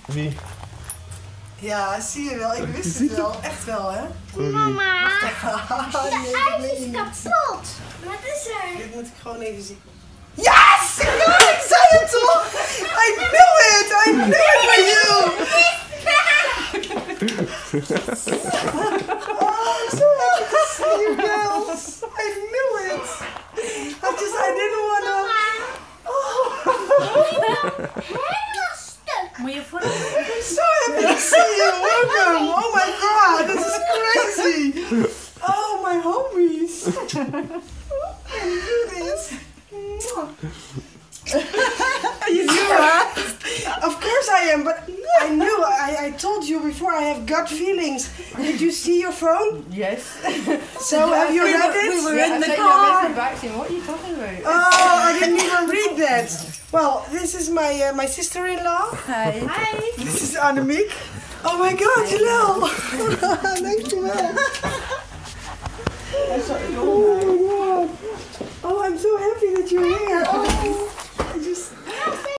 Wie? Ja, zie je wel. Ik wist het wel. Echt wel, hè? Mama, Nee, de dat ijs meen je is niet. kapot. Wat is er? Dit moet ik gewoon even zien. Yes! Ja, ik zei het toch! I knew it! I knew it for you! Oh, I'm so happy to see you girls! I knew it! I didn't wanna... Helemaal stuk. Moet je voor I'm so happy to see you! Welcome! Oh my god, this is crazy! Oh, my homies! I do this! You knew, huh? Of course I am, but I knew. I told you before. I have gut feelings. Did you see your phone? Yes. So have you read it? We were Yeah, in the I car. said Back saying, what are you talking about? Oh, I didn't even read that. Well, this is my my sister-in-law. Hi. Hi. This is Annemiek. Oh my God, Janelle. Dankjewel. Oh my God. Oh, I'm so happy that you're here.